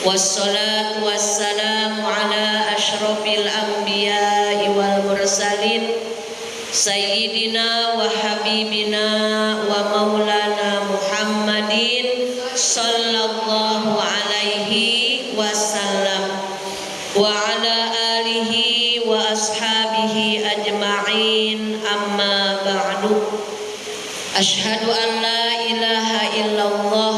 Wassalatu wassalamu ala asyrafil anbiya'i wal mursalin mursalin Sayyidina wa habibina wa maulana Muhammadin sallallahu alaihi wasallam wa ala alihi wa ashabihi ajma'in, amma ba'du. Asyhadu an la ilaha illallah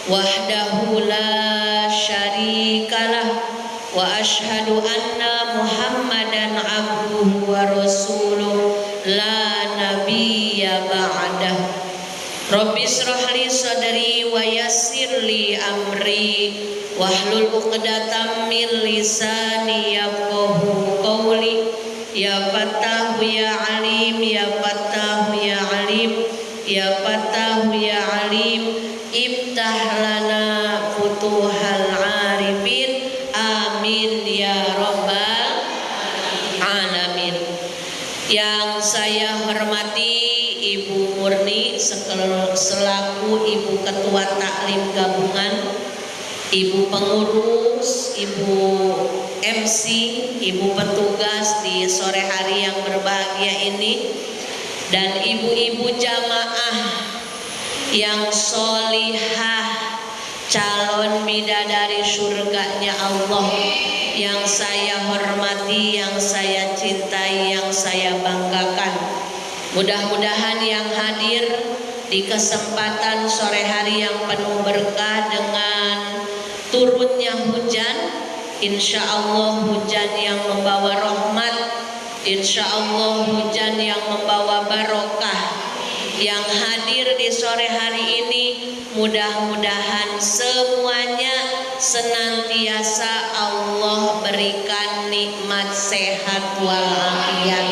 wahdahu la syarikalah wa asyhadu anna Muhammadan abduhu wa rasuluh la nabiyya ba'dah. Rabbi shrah li sadri wa yassir li amri wahlul 'uqdatam min lisani yafqahu qawli. Ya Fattahu ya Alim, ya Fattahu ya Alim, ya Fattahu ya Alim, iftah lana futuhal arifin, amin ya rabbal alamin. Yang saya hormati Ibu Murni selaku Ibu Ketua Taklim Gabungan, Ibu Pengurus, Ibu MC, Ibu petugas di sore hari yang berbahagia ini, dan ibu-ibu jamaah yang solihah, calon bidadari surganya Allah, yang saya hormati, yang saya cintai, yang saya banggakan. Mudah-mudahan yang hadir di kesempatan sore hari yang penuh berkah dengan turunnya hujan, insya Allah hujan yang membawa rahmat, insya Allah hujan yang membawa barokah. Yang hadir di sore hari ini mudah-mudahan semuanya senantiasa Allah berikan nikmat sehat walafiat,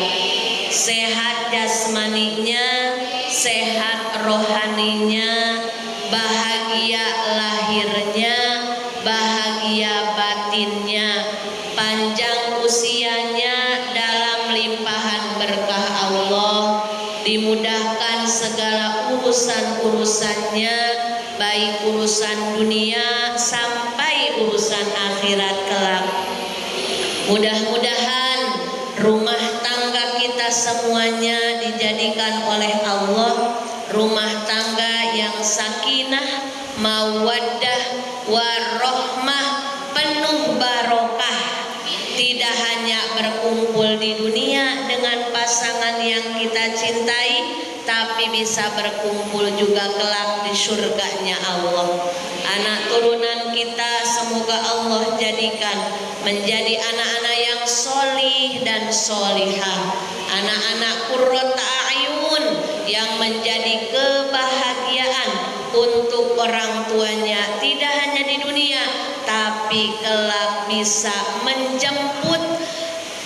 sehat jasmaninya, sehat rohaninya, bahagia lahirnya, bahagia batinnya, panjang usianya dalam limpahan berkah Allah, dimudahkan segala urusan-urusannya, baik urusan dunia sampai urusan akhirat kelak. Mudah-mudahan rumah tangga kita semuanya dijadikan oleh Allah rumah tangga yang sakinah, mawaddah, warahmah, penuh barokah. Tidak hanya berkumpul di dunia dengan pasangan yang kita cintai, tapi bisa berkumpul juga kelak di surganya Allah. Anak turunan kita semoga Allah jadikan menjadi anak-anak yang solih dan solihah, anak-anak qurrata a'yun yang menjadi kebahagiaan untuk orang tuanya, tidak hanya di dunia tapi kelak bisa menjemput,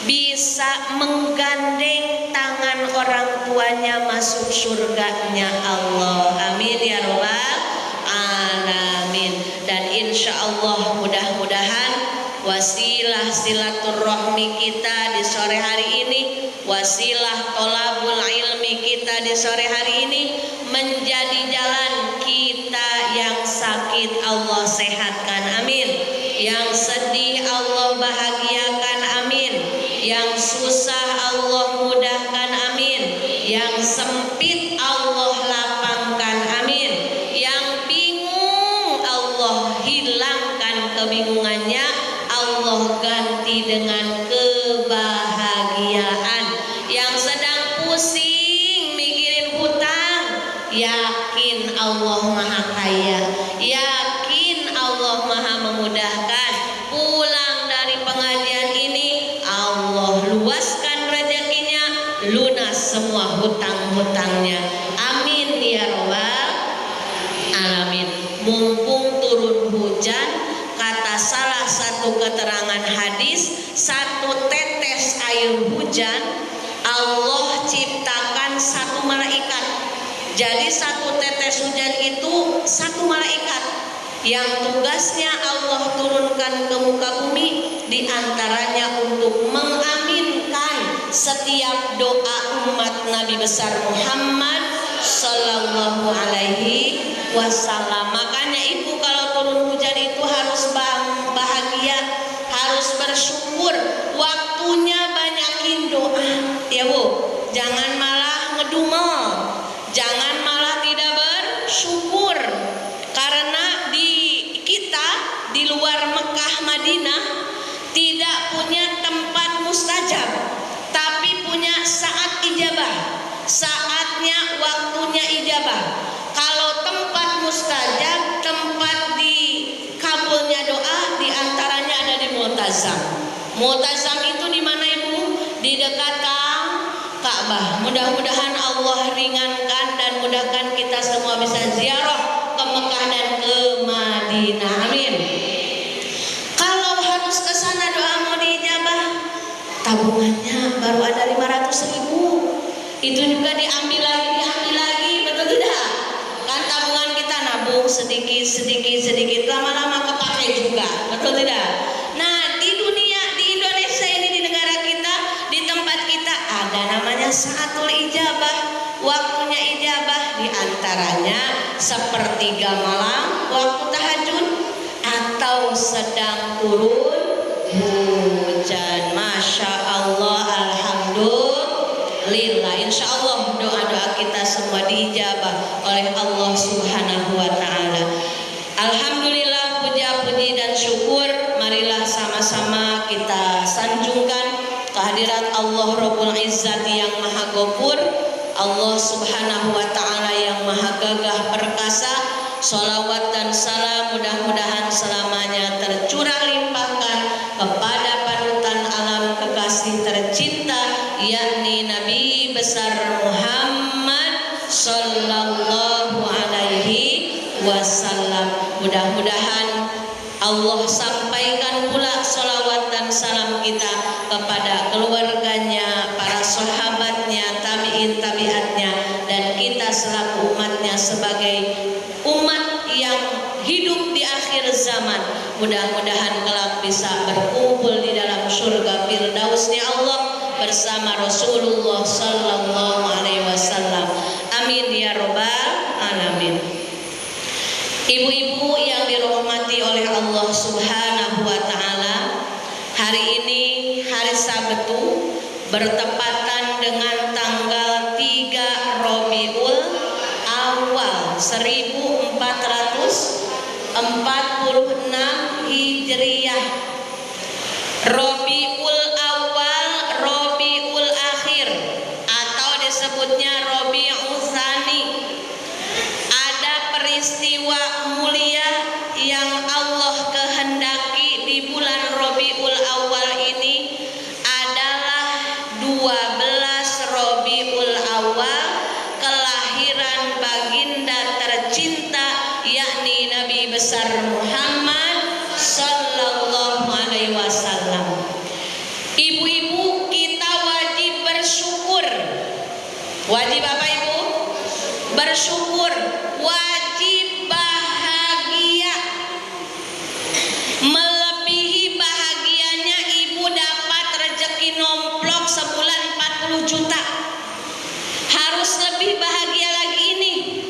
bisa menggandeng tangan orang tuanya masuk surganya Allah. Amin ya rabbal alamin. Dan insya Allah mudah-mudahan wasilah silaturahmi kita di sore hari ini, wasilah tolabul ilmi kita di sore hari ini menjadi jalan kita. Yang sakit Allah sehatkan, amin. Yang sedih Allah bahagiakan, amin. Yang susah Allah mudahkan, amin. Yang sempit Allah lapangkan, amin. Yang bingung Allah hilangkan kebingungannya, Allah ganti dengan kebahagiaan. Yang sedang pusing mikirin hutang, yakin Allah maha kaya, yakin Allah maha memudahkan. Pulang dari pengajian ini Allah luaskan rezekinya, lunas semua hutang-hutangnya, amin ya rabbal alamin. Mumpung turun hujan, kata salah satu keterangan hadis, satu tetes air hujan Allah ciptakan satu malaikat. Jadi satu tetes hujan itu satu malaikat yang tugasnya Allah turunkan ke muka bumi, diantaranya untuk mengaminkan setiap doa umat Nabi besar Muhammad Sallallahu Alaihi Wasallam. Makanya ibu kalau turun hujan itu harus bahagia, harus bersyukur. Waktunya banyakin doa. ijabah. Kalau tempat mustajab, tempat dikabulnya doa diantaranya ada di Mu'tazam. Mu'tazam itu di mana Ibu? Di dekat Ka'bah. Mudah-mudahan Allah ringankan dan mudahkan kita semua bisa ziarah ke Mekah dan ke Madinah. Amin. Kalau harus ke sana doa mau diijabah, tabungannya baru ada 500.000. Itu juga diambil lagi, betul tidak? Kan tabungan kita nabung sedikit, lama-lama kepake juga, betul tidak? Nah, di dunia, di Indonesia ini, di negara kita, di tempat kita ada namanya saatul ijabah. Waktunya ijabah diantaranya sepertiga malam waktu tahajud atau sedang turun hujan. Masya Allah, alhamdulillah. Insya Allah doa-doa kita semua diijabah oleh Allah Subhanahu wa Ta'ala. Alhamdulillah, puja-puji dan syukur marilah sama-sama kita sanjungkan kehadirat Allah Rabbul Izzat yang Maha Ghafur, Allah Subhanahu wa Ta'ala yang Maha Gagah Perkasa. Sholawat dan salam mudah-mudahan selamanya tercurah limpahkan kepada panutan alam kekasih tercinta, yakni Nabi besar Muhammad Sallallahu Alaihi Wasallam. Mudah-mudahan Allah sampaikan pula sholawat dan salam kita kepada keluarganya, para sahabatnya, tabi'in tabi'atnya, dan kita selaku umatnya sebagai umat yang hidup di akhir zaman. Mudah-mudahan kelak bisa berkumpul di dalam surga firdausnya Allah bersama Rasulullah Sallallahu Alaihi Wasallam. Amin ya robbal alamin. Ibu-ibu yang dirahmati oleh Allah Subhanahu wa Ta'ala, hari ini hari Sabtu bertepatan dengan tanggal 3 Rabiul Awal 1446 Hijriah. Rabiul Awal, Rabiul Akhir, atau disebutnya Rabiul Tsani. Ada peristiwa mulia yang Allah kehendaki di bulan Rabiul Awal ini adalah 12 Rabiul Awal, kelahiran baginda tercinta yakni Nabi besar Muhammad Sallallahu Alaihi Wasallam. Ibu-ibu, kita wajib bersyukur. Wajib apa Ibu? Bersyukur. Wajib bahagia. Melebihi bahagianya ibu dapat rezeki nomplok sebulan 40 juta. Harus lebih bahagia lagi ini.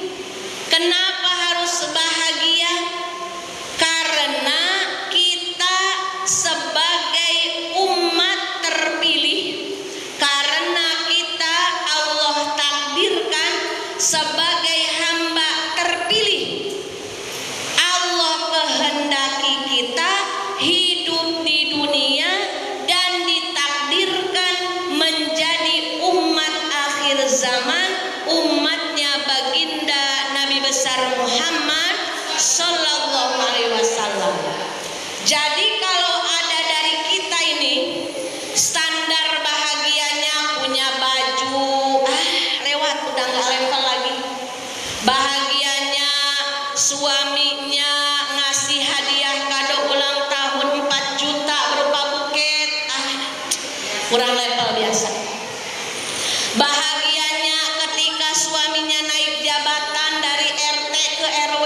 Kenapa harus bahagia? Karena kita sebagai umat terpilih, karena kita Allah takdirkan sebagai hamba terpilih. Allah kehendaki kita hidup di dunia dan ditakdirkan menjadi umat akhir zaman, umatnya baginda Nabi besar Muhammad Sallallahu Alaihi Wasallam. Jadi kalau ada dari kita ini standar bahagianya punya baju, lewat udah nggak level lagi. Bahagianya suaminya ngasih hadiah kado ulang tahun 4 juta berupa buket, kurang level biasa. Bahagianya ketika suaminya naik jabatan dari RT ke RW,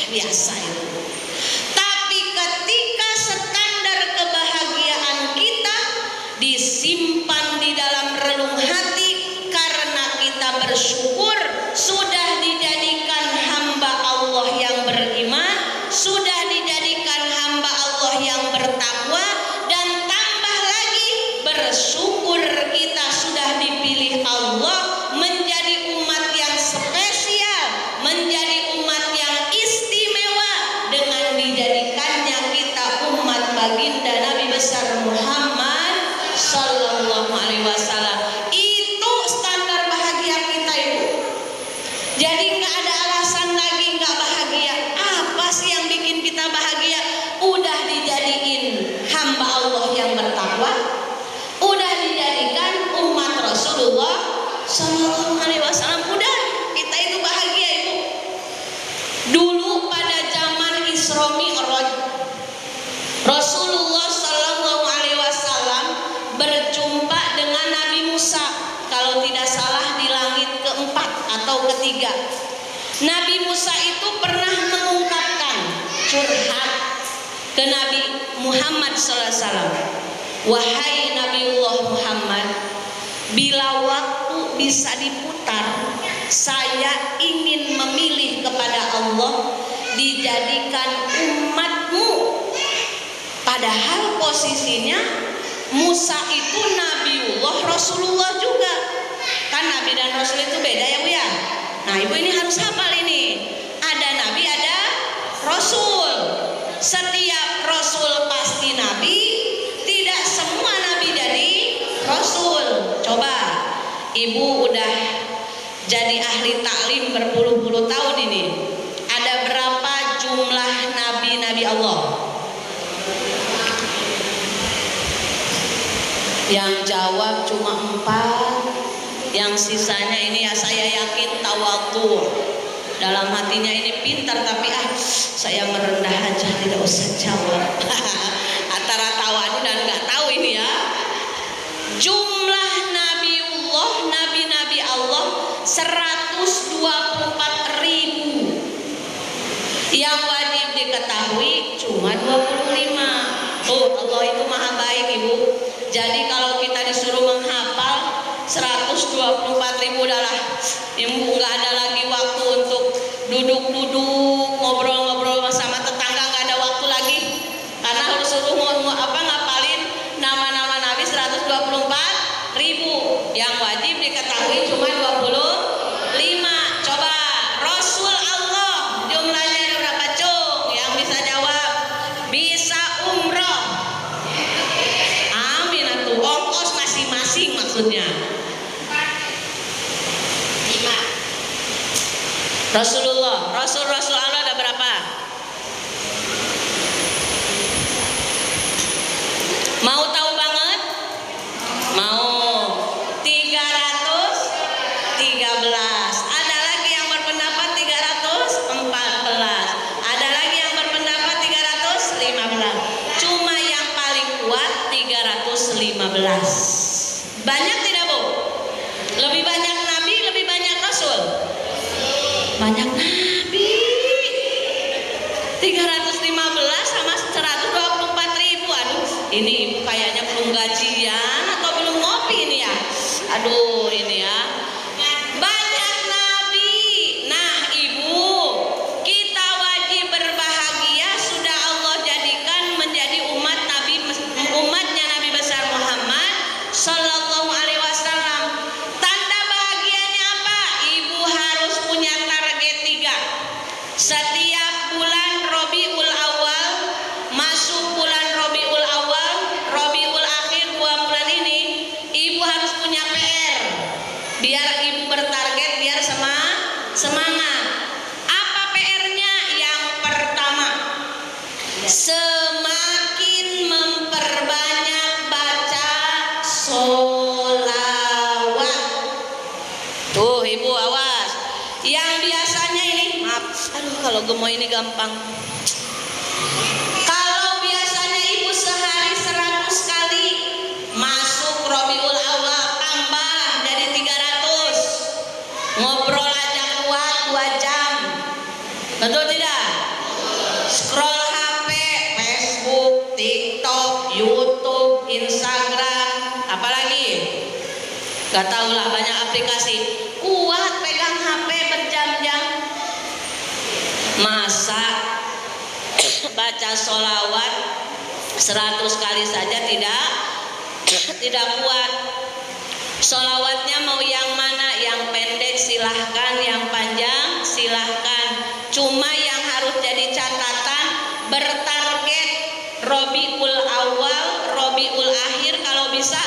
biasa itu. Tapi ketika standar kebahagiaan kita disimpan di dalam relung hati karena kita bersyukur sudah dijadikan hamba Allah yang beriman, sudah dijadikan hamba Allah yang bertakwa, dan tambah lagi bersyukur kita sudah dipilih Allah menjadi umat yang spesial, menjadi umat yang istimewa dengan dijadikannya kita umat baginda Nabi besar Muhammad Sallallahu Alaihi Wasallam. Itu standar bahagia kita Ibu. Jadi Sallallahu Alaihi Wasallam. Udah, kita itu bahagia Ibu. Dulu pada zaman Isra Mi'raj, Rasulullah Sallallahu Alaihi Wasallam berjumpa dengan Nabi Musa, kalau tidak salah di langit keempat atau ketiga. Nabi Musa itu pernah mengungkapkan curhat ke Nabi Muhammad SAW. Wahai Nabiullah Muhammad, bila waktu bisa diputar, saya ingin memilih kepada Allah dijadikan umatmu. Padahal posisinya Musa itu Nabiullah, Rasulullah juga. Kan Nabi dan Rasul itu beda ya Bu ya. Nah Ibu ini harus hafal ini. Ada Nabi, ada Rasul. Setiap Rasul pasti Nabi. Tidak semua Nabi jadi Rasul. Coba Ibu udah jadi ahli taklim berpuluh-puluh tahun ini. Ada berapa jumlah Nabi-Nabi Allah? Yang jawab cuma 4. Yang sisanya ini ya saya yakin tawadhu. Dalam hatinya ini pintar tapi saya merendah aja, tidak usah jawab. Antara tawadhu dan nggak tahu ini ya. Jumlah Nabiullah, Nabi-Nabi Allah 124.000. Yang wajib diketahui cuma 25. Oh Allah itu maha baik Ibu. Jadi kalau kita disuruh menghafal 124.000 udahlah, Ibu nggak ada lagi waktu untuk duduk-duduk ngobrol-ngobrol sama tetangga, nggak ada waktu lagi karena harus suruh ngapalin nama-nama Nabi 124.000. Yang wajib diketahui cuma 25. Coba Rasul Allah jumlahnya ada berapa Cung? Yang bisa jawab bisa umroh. Amin atuh, ongkos masing-masing maksudnya. 5. Rasulullah, Rasul Allah ada berapa? Mau tahu banget? Mau. 313. Ada lagi yang berpendapat 314. Ada lagi yang berpendapat 315. Cuma yang paling kuat 315. Banyak tidak Bu? Lebih banyak Nabi, lebih banyak Rasul? Banyak Nabi. 315 sama 124.000. Aduh, ini Ibu kayaknya belum gajian atau belum ngopi ini ya. Aduh, ini ya. Banyak Nabi. Nah Ibu, kita wajib berbahagia sudah Allah jadikan menjadi umatnya Nabi besar Muhammad Sallallahu Alaihi Wasallam. Tanda bahagianya apa? Ibu harus punya target 3. Setiap bulan Rabiul Awal, masuk bulan Rabiul Awal, Rabiul Akhir, 2 bulan ini Ibu harus punya PR. Biar Ibu bertarget, biar semangat. Apa PR-nya? Yang pertama, semakin memperbanyak baca sholawat. Tuh Ibu awas. Yang biasanya ini, maaf, aduh kalau gemoy ini gampang. Kalau biasanya Ibu sehari 100 kali, masuk Rabiul Awal tambah jadi 300. Ngobrol aja kuat 2 jam. Betul tidak? Scroll HP, Facebook, TikTok, YouTube, Instagram, apalagi? Gak tau lah, banyak aplikasi. Kuat pegang HP berjam-jam. Masa baca sholawat 100 kali saja tidak kuat. Sholawatnya mau yang mana? Yang pendek silahkan, yang panjang silahkan. Cuma yang harus jadi catatan, bertarget Rabiul Awal, Rabiul Akhir kalau bisa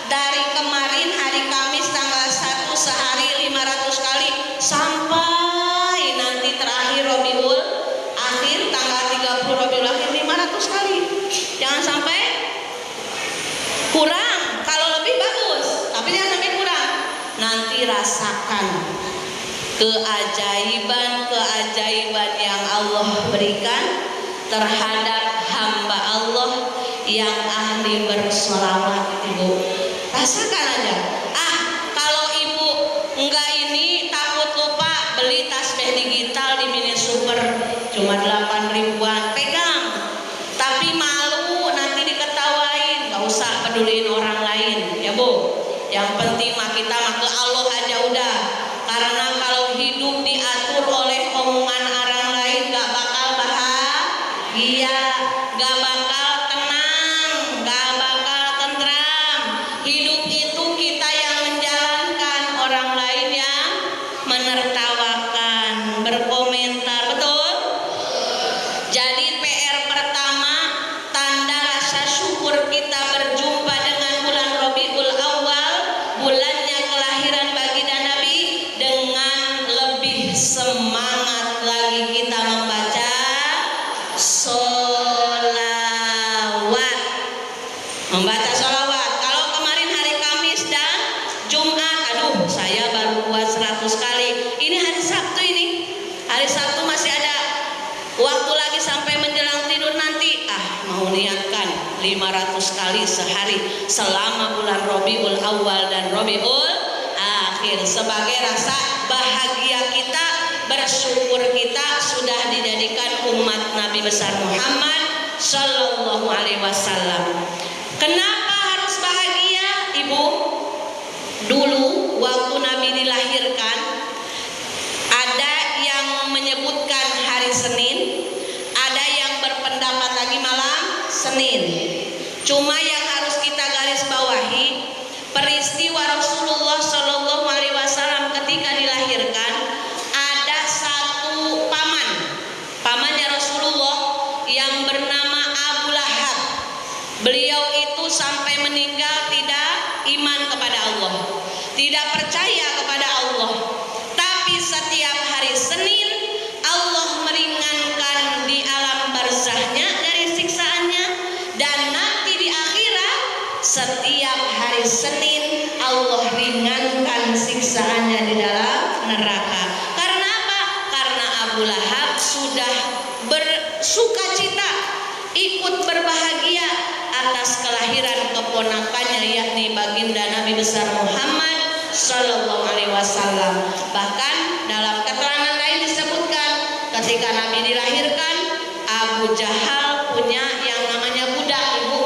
dari kemarin hari Kamis tanggal 1 sehari 500 kali sampai nanti terakhir Rabiul Akhir tanggal 30 Rabiul Akhir 500 kali. Jangan sampai kurang. Kalau lebih bagus, tapi jangan sampai kurang. nanti rasakan keajaiban-keajaiban yang Allah berikan terhadap hamba Allah yang ahli bersolawat. Ibu rasakan aja. Kalau ibu enggak ini takut lupa, beli tasbih digital di Mini Super cuma 8 ribuan, pegang. Tapi malu nanti diketawain, nggak usah peduliin orang lain ya Bu. Yang penting mah kita mah ke Allah aja udah. Karena kalau hidup diatur oleh omongan orang lain gak bakal bahagia, gak bakal tenang, gak bakal tentram. Hidup itu kita yang menjalankan, orang lain yang menertawakan, berkomentar, betul? Jadi PR pertama, tanda rasa syukur kita berjumpa dengan bulan Rabiul Awal, bulannya kelahiran baginda Nabi, dengan lebih semangat lagi kita membaca sholawat. Membaca sholawat. Kalau kemarin hari Kamis dan Jumat, aduh saya baru buat 100 kali. Ini hari Sabtu ini. Hari Sabtu masih ada waktu lagi sampai menjelang tidur nanti. Mau niatkan 500 kali sehari selama bulan Rabiul Awal dan Rabiul Akhir sebagai rasa bahagia kita, bersyukur kita sudah dijadikan umat Nabi besar Muhammad Sallallahu Alaihi Wasallam. Kenapa harus bahagia, Ibu? Dulu waktu Nabi dilahirkan, ada yang menyebutkan hari Senin, ada yang berpendapat lagi malam Senin. Cuma yang harus kita garis bawahi, peristiwa Rasulullah Shallallahu Alaihi Wasallam ketika dilahirkan, ada satu pamannya Rasulullah yang bernama Abu Lahab. Beliau itu sampai meninggal tidak iman kepada Allah, tidak percaya kepada Allah. Tapi setiap hari Senin Allah meringankan di alam barzahnya dari siksaannya, dan nanti di akhirat setiap hari Senin Allah ringankan siksaannya di dalam neraka. Karena apa? Karena Abu Lahab sudah bersukacita, ikut berbahagia atas kelahiran keponakannya, yakni baginda Nabi besar Muhammad Sallallahu Alaihi Wasallam. Bahkan dalam keterangan lain disebutkan ketika Nabi dilahirkan, Abu Jahal punya yang namanya budak, Ibu.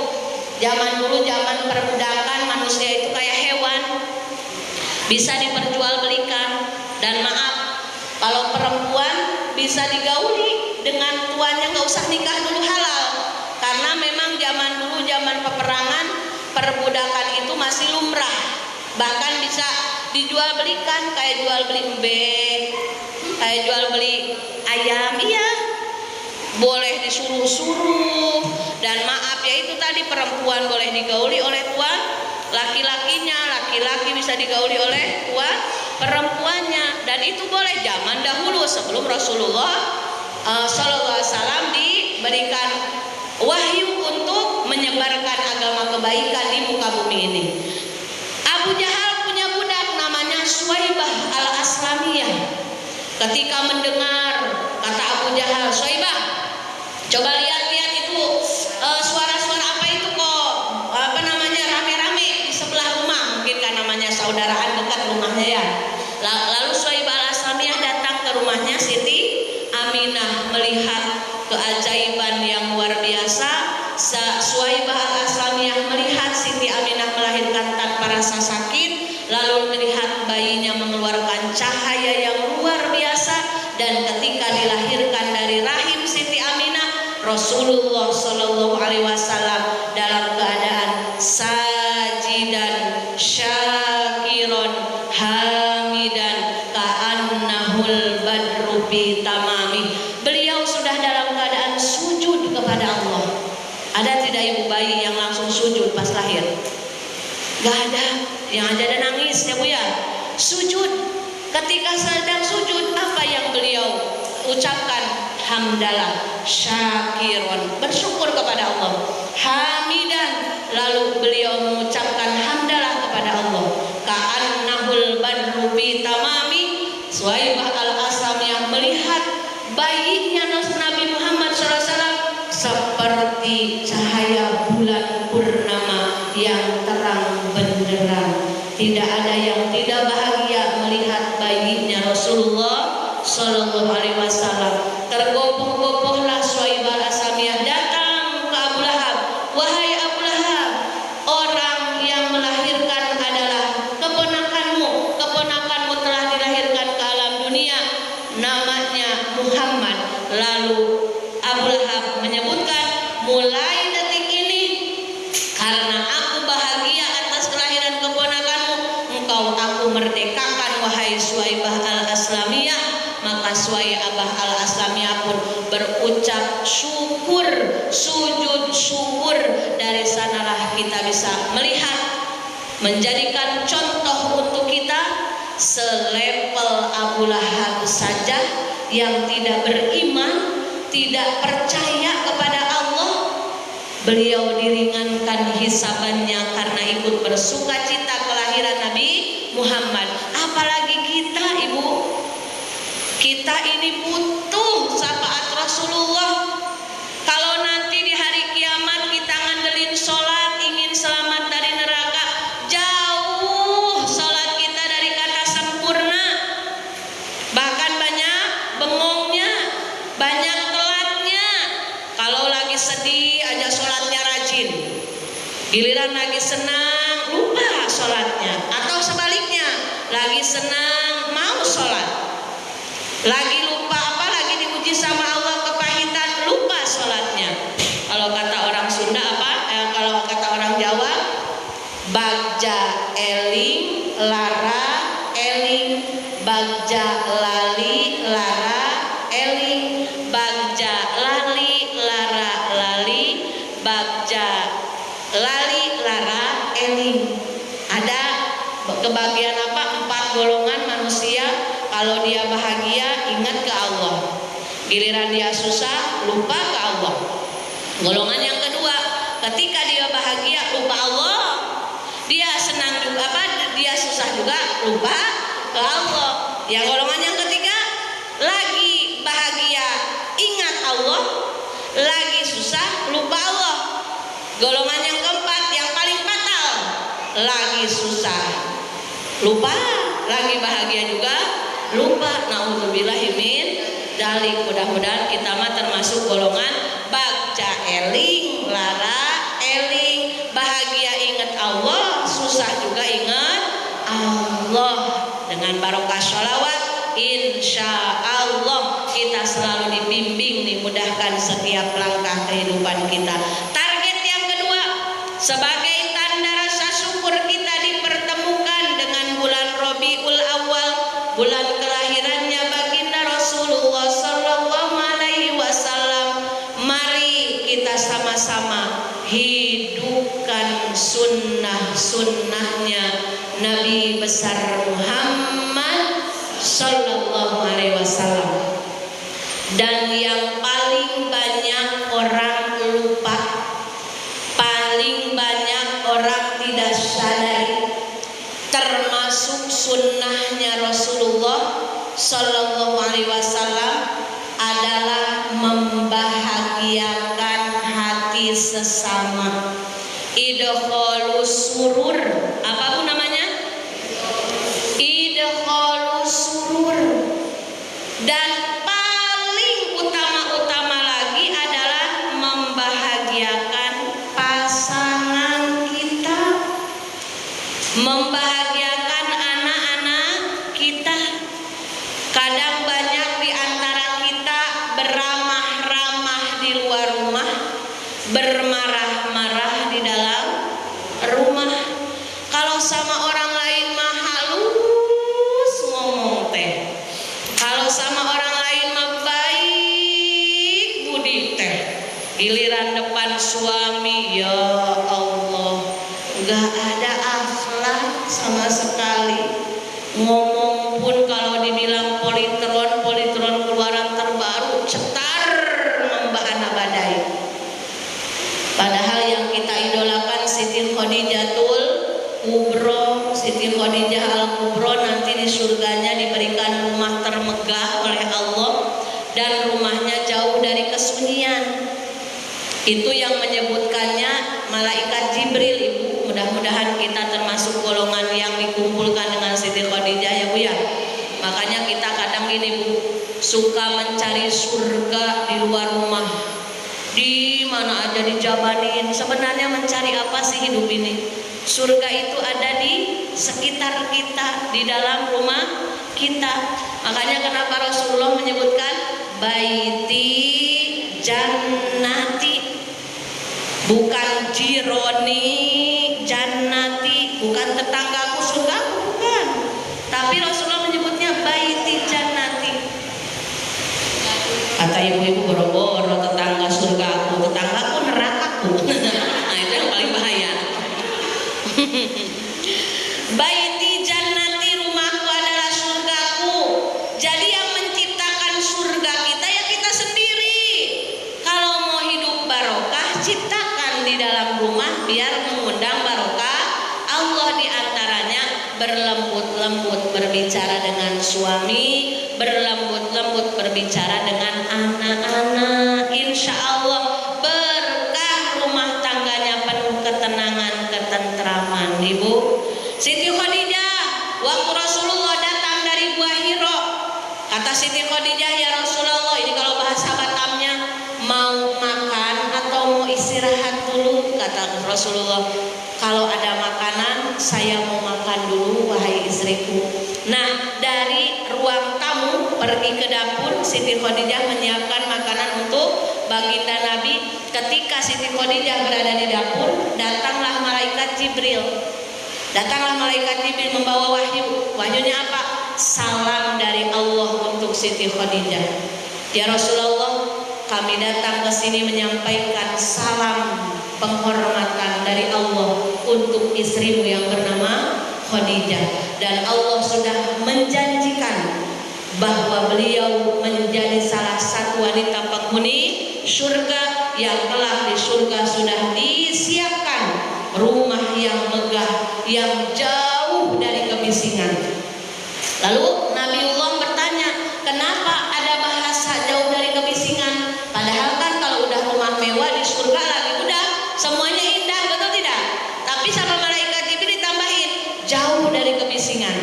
Zaman dulu, zaman perbudakan, manusia itu kayak hewan, bisa diperjualbelikan. Dan maaf, kalau perempuan bisa digauli dengan tuannya, nggak usah nikah dulu, halal. Karena memang zaman dulu, zaman peperangan, perbudakan itu masih lumrah. Bahkan bisa dijual belikan, kayak jual beli embe, kayak jual beli ayam, iya. Boleh disuruh-suruh. Dan maaf ya, itu tadi perempuan boleh digauli oleh tuan laki-lakinya, laki-laki bisa digauli oleh tuan perempuannya. Dan itu boleh zaman dahulu sebelum Rasulullah Sallallahu Alaihi Wasallam diberikan wahyu untuk menyebarkan agama kebaikan di muka bumi ini. Abu Jahal punya budak namanya Suwaibah al-Aslamiyah. Ketika mendengar, kata Abu Jahal, Suwaibah, coba lihat-lihat itu suara-suara apa itu kok rame-rame di sebelah rumah, mungkin kan namanya saudaraan dekat rumahnya ya. Lalu Suwaibah al-Aslamiyah datang ke rumahnya Siti Aminah, melihat keajaiban yang luar biasa. Suwaibah al-Aslamiyah melihat Siti Aminah melahirkan tanpa rasa sakit, lalu melihat bayinya mengeluarkan cahaya yang luar biasa. Dan ketika dilahirkan dari rahim Siti Aminah, Rasulullah Shallallahu Alaihi Wasallam dalam keadaan sajidan syakiron hamidan ka'annahul badru bi tamami. Beliau sudah dalam keadaan sujud kepada Allah. Ada tidak ibu bayi yang langsung sujud pas lahir? Gak ada. Yang ada nangis ya Bu ya. Sujud. Ketika sedang sujud, apa yang beliau ucapkan? Hamdalah syakiron, bersyukur kepada Allah. Hamidan, lalu beliau mengucapkan hamdalah kepada Allah. Ka'annahul badru beneran. Tidak ada yang tidak bahagia melihat bayinya Rasulullah Sallallahu Alaihi Wasallam. Tergopoh-gopohlah Suwaibah As-Samiyah datang ke Abu Lahab. Wahai Abu Lahab, orang yang melahirkan adalah keponakanmu. Keponakanmu telah dilahirkan ke alam dunia, namanya Muhammad. Lalu Abu Lahab menyebutkan, mulai detik ini karena aku bahagia atas kelahiran keponakanmu, engkau aku merdekakan wahai Suwaibah Al-Aslamiyah. Maka Suwaibah Al-Aslamiyah pun berucap syukur, sujud syukur. Dari sanalah kita bisa melihat, menjadikan contoh untuk kita. Selevel Abu Lahab saja yang tidak beriman, tidak percaya kepada Allah, beliau diringankan hisabannya karena ikut bersuka cita kelahiran Nabi Muhammad. Apalagi kita, Ibu, kita ini butuh syafaat Rasulullah. Kalau nanti di hari kiamat kita ngandelin sholat, ingin selamat dari neraka, jauh sholat kita dari kata sempurna. Bahkan banyak bengongnya, banyak telatnya. Kalau lagi sedih aja sholatnya rajin, giliran lagi senang lupa sholatnya. Atau sebaliknya, lagi senang mau sholat, lagi lupa apa, lagi diuji sama Allah kepahitan, lupa sholatnya. Kalau kata orang Sunda apa? Kalau kata orang Jawa, bagja eling lara eling, bagja lali lara eling, bagja lali lara lali, bagja lali lara eling. Ada kebagian apa? 4 golongan manusia. Kalau dia bahagia ingat ke Allah, giliran dia susah lupa ke Allah. Golongan yang kedua, ketika dia bahagia lupa Allah, dia senang juga apa, dia susah juga lupa ke Allah. Yang golongan yang ketiga, lagi bahagia ingat Allah, lagi susah lupa Allah. Golongan yang keempat yang paling fatal, lagi susah lupa, lagi bahagia juga lupa. Nauzubillahi min dzalik. Mudah-mudahan kita mah termasuk golongan bagja eling lara eling, bahagia ingat Allah, susah juga ingat Allah. Dengan barokah sholawat, insya Allah kita selalu dibimbing, dimudahkan setiap langkah kehidupan kita. Target yang kedua, sebagai tanda rasa syukur kita dipertemukan dengan bulan Rabiul Awal, bulan kelahirannya baginda Rasulullah Sallallahu Alaihi Wasallam. Mari kita sama-sama hidupkan sunnah-sunnahnya Nabi besar Muhammad Sallallahu Alaihi Wasallam. Dan yang paling banyak orang lupa, paling banyak orang tidak sadari, termasuk sunnahnya Rasulullah Sallallahu Alaihi Wasallam adalah membahagiakan hati sesama. Idkhalus surur, apa bu namanya? Idkhalus surur. Dan paling utama lagi adalah membahagiakan pasangan kita, membahagiakan anak-anak kita. Kadang banyak di antara kita beramah-ramah di luar rumah, bermarah-marah di dalam rumah. Kalau sama orang lain mah halus ngomong teh, kalau sama orang lain mah baik budi teh, giliran depan suami ya Allah gak ada akhlak sama sekali. Ngomong pun kalau dibilang politron keluaran terbaru, cetar membahana badai. Padahal yang kita idolakan Siti Khadijatul Kubro, Siti Khadijah Al-Kubro, nanti di surganya diberikan rumah termegah oleh Allah dan rumahnya jauh dari kesunyian. Itu yang menyebutkannya malaikat Jibril, Ibu. Mudah-mudahan kita termasuk golongan yang dikumpulkan dengan Siti Khadijah ya Bu ya. Makanya kita kadang gini Bu, suka mencari surga di luar rumah, di mana aja dijabanin. Sebenarnya mencari apa sih hidup ini? Surga itu ada di sekitar kita, di dalam rumah kita. Makanya kenapa Rasulullah menyebutkan baiti jannati, bukan jironi jannati, bukan tetanggaku surgaku, bukan. Tapi Rasulullah menyebutnya baiti jannati. Kata ibu-ibu boro-boro tetangga surgaku, tetanggaku nerakaku. Nah itu yang paling bahaya. Baiti jannati, rumahku adalah surgaku. Jadi yang menciptakan surga kita ya kita sendiri. Kalau mau hidup barokah, ciptakan di dalam rumah biar mengundang barokah Allah. Di antaranya berlembut-lembut berbicara dengan suami, berlembut-lembut berbicara dengan anak-anak. Insya Allah berkah rumah tangganya penuh ketenangan, ketentraman. Ibu Siti Khadijah, waktu Rasulullah datang dari Gua Hiro, kata Siti Khadijah, ya Rasulullah, ini kalau bahasa Batamnya, mau makan atau mau istirahat dulu? Kata Rasulullah, kalau ada makanan saya mau makan dulu wahai istriku. Nah dari ruang tamu pergi ke dapur, Siti Khadijah menyiapkan makanan untuk baginda Nabi. Ketika Siti Khadijah berada di dapur, datanglah malaikat Jibril. Datanglah malaikat Jibril membawa wahyu. Wahyunya apa? Salam dari Allah untuk Siti Khadijah. Ya Rasulullah, kami datang ke sini menyampaikan salam penghormatan dari Allah untuk istrimu yang bernama Khadijah. Dan Allah sudah menjanjikan bahwa beliau menjadi salah satu wanita penghuni surga yang kelak di surga sudah disiapkan rumah yang megah, yang jauh dari kebisingan. Lalu Nabiullah bertanya, kenapa ada bahasa jauh dari kebisingan? Padahal kan kalau udah rumah mewah di surga lagi udah semuanya indah, betul tidak? Tapi sama malaikat Jibril ditambahin jauh dari kebisingan.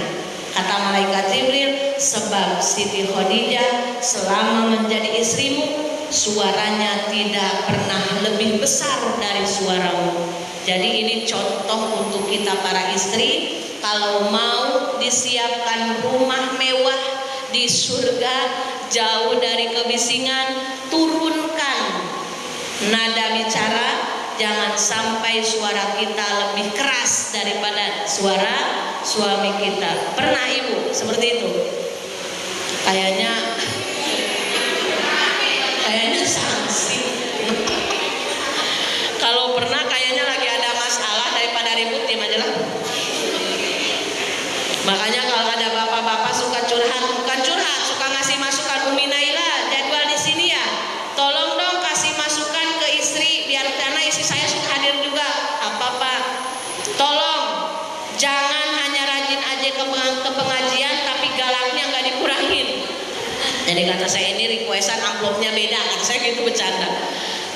Kata malaikat Jibril, sebab Siti Khadijah selama menjadi istrimu, suaranya tidak pernah lebih besar dari suaramu. Jadi ini contoh untuk kita para istri, kalau mau disiapkan rumah mewah di surga jauh dari kebisingan, turunkan nada bicara, jangan sampai suara kita lebih keras daripada suara suami kita. Pernah ibu seperti itu? Kayaknya sanksi. Kalau pernah kayaknya lagi ada masalah, daripada ribut diam aja lah. Makanya kalau ada bapak-bapak suka curhat, bukan curhat, suka ngasih masukan, Umi Naila jadwal di sini ya, tolong dong kasih masukan ke istri, biar karena istri saya suka hadir juga. Apa Pak? Tolong jangan hanya rajin aja ke pengajian, tapi galaknya nggak dikurangin. Jadi kata saya ini requestan amplopnya beda, kata saya gitu bercanda.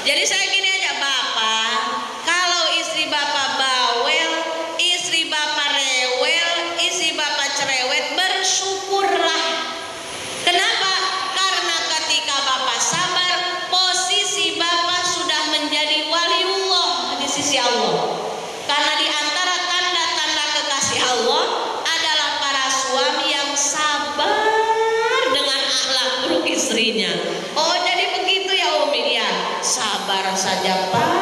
Jadi saya gini aja, Bapak, kalau istri Bapak bawel, istri Bapak rewel, istri Bapak cerewet, bersyukurlah. Kenapa? Karena ketika Bapak sabar, posisi Bapak sudah menjadi waliullah di sisi Allah. Karena di antara tanda-tanda kekasih Allah adalah para suami yang sabar dengan akhlak buruk istrinya. Oh jadi begitu ya Umi ya, sabar saja Pak,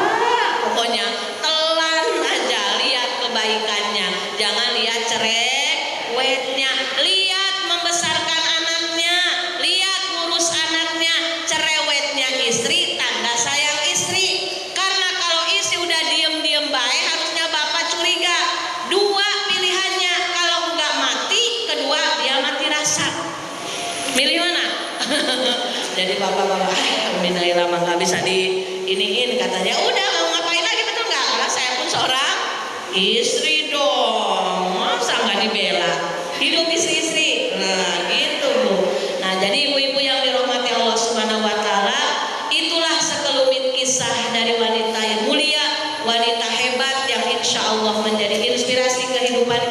pokoknya telan aja, lihat kebaikannya, jangan lihat cerewetnya. Lihat membesarkan anaknya, lihat ngurus anaknya. Cerewetnya istri tanda sayang istri. Karena kalau istri udah diem-diem baik, harusnya Bapak curiga. Dua pilihannya, kalau enggak mati, kedua dia mati rasa. Milih mana? Jadi bapak-bapak, Umi Naila mah nggak bisa diiniin, katanya udah mau ngapain lagi, betul nggak? Karena saya pun seorang istri dong, masa nggak dibela? Hidup istri-istri, nah gitu Bu. Nah jadi ibu-ibu yang dirahmati Allah Subhanahu Wa Taala, itulah sekelumit kisah dari wanita yang mulia, wanita hebat yang insya Allah menjadi inspirasi kehidupan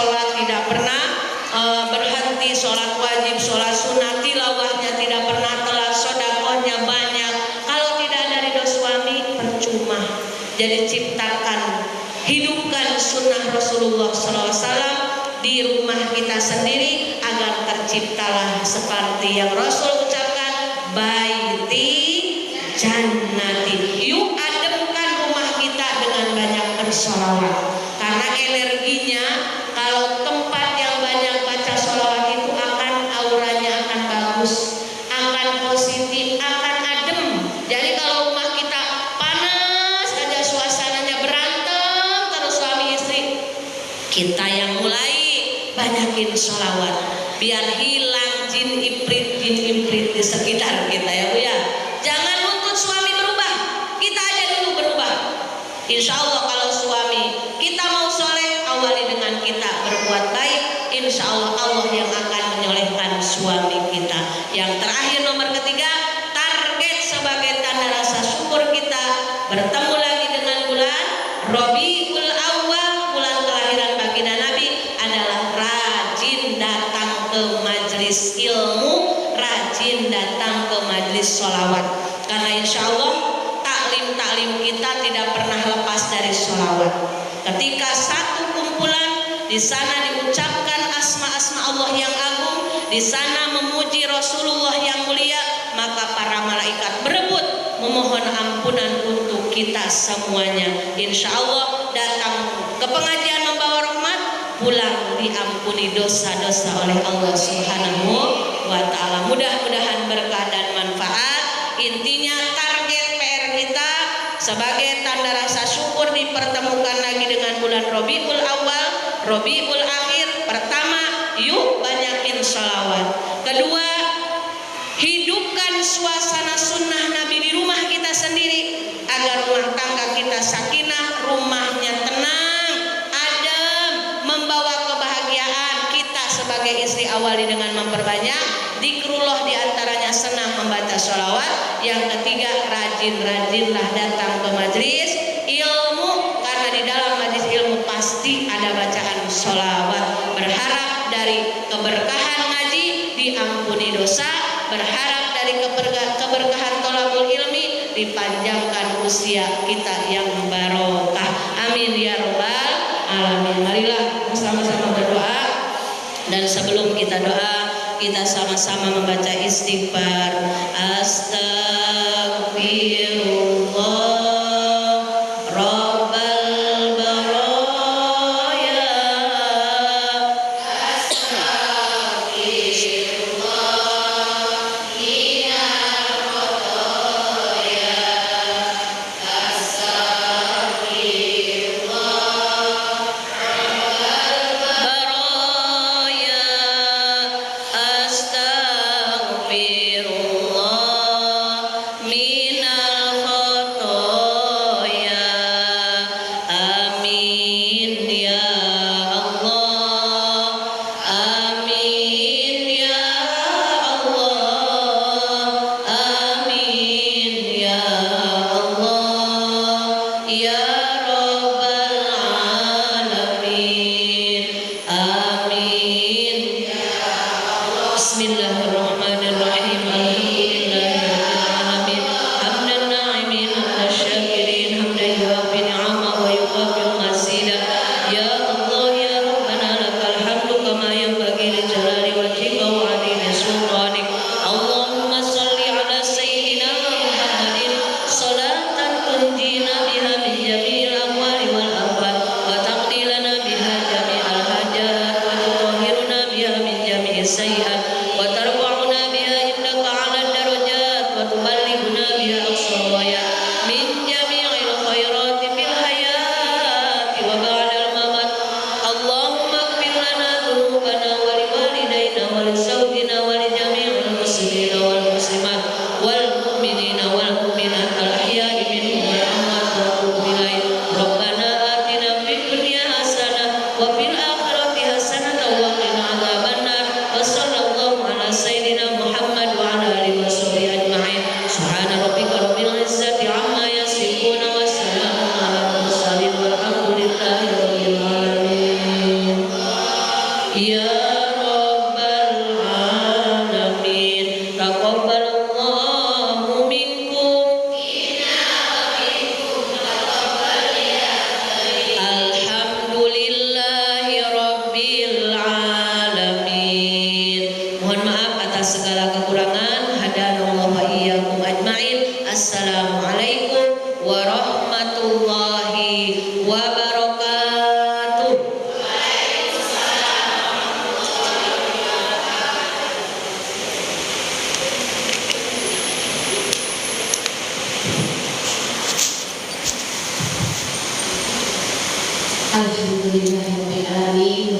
sholat tidak pernah berhenti, sholat wajib, sholat sunat, tilawahnya tidak pernah telat, sedekahnya banyak. Kalau tidak ada ridho suami percuma. Jadi ciptakan, hidupkan sunnah Rasulullah SAW di rumah kita sendiri agar terciptalah seperti yang Rasul ucapkan, baiti jannati. Yuk ademkan rumah kita dengan banyak bersolawat, karena energinya kalau tempat yang banyak baca solawat itu akan auranya akan bagus, akan positif, akan adem. Jadi kalau rumah kita panas aja, suasananya berantem terus suami istri, kita yang mulai banyakin sholawat biar hilang jin iprit di sekitar kita ya Bu ya. Jangan nuntut suami berubah, kita aja dulu berubah. Insya Allah kalau suami kita mau soleh, awali dengan kita berbuat baik, insya Allah Allah yang akan menyolehkan suami kita. Yang terakhir nomor ketiga, target sebagai tanda rasa syukur kita bertemu lagi dengan bulan Rabiul Awwal, bulan kelahiran baginda Nabi, adalah rajin datang ke majelis ilmu, rajin datang ke majelis sholawat. Karena insya Allah taklim kita tidak pernah lepas dari sholawat. Ketika satu kumpulan di sana diucapkan asma-asma Allah yang agung, di sana memuji Rasulullah yang mulia, maka para malaikat berebut memohon ampunan untuk kita semuanya. Insya Allah datang ke pengajian membawa rahmat, pulang diampuni dosa-dosa oleh Allah Subhanahu wa Ta'ala. Mudah-mudahan berkah dan manfaat. Intinya target PR kita sebagai tanda rasa syukur dipertemukan lagi dengan bulan Rabiul Awal, Rabiul Akhir. Pertama, yuk banyakin sholawat. Kedua, hidupkan suasana sunnah Nabi di rumah kita sendiri agar rumah tangga kita sakinah, rumahnya tenang, adem, membawa kebahagiaan. Kita sebagai istri awali dengan memperbanyak zikrullah, diantaranya senang membaca sholawat. Yang ketiga, rajin-rajinlah datang ke majelis ilmu, karena di dalam majelis ilmu pasti ada bacaan sholawat. Berharap dari keberkahan ngaji diampuni dosa, berharap dari keberkahan thalabul ilmi dipanjangkan usia kita yang barokah. Amin ya rabbal alamin. Marilah bersama-sama berdoa, dan sebelum kita doa, kita sama-sama membaca istighfar. Astagfirullah Rabbal baraya, astagfirullah minal khotoya, astagfirullah Rabbal baraya, astagfirullah minal Ya Rabbal Alamin. Taqabbalallahu minkum. Alhamdulillahi Rabbil Alamin. Mohon maaf atas segala kekurangan. Hadanallahu wa iyyakum ajmain. Assalamualaikum warahmatullahi wabarakatuh. Alhamdulillahirabbil alamin.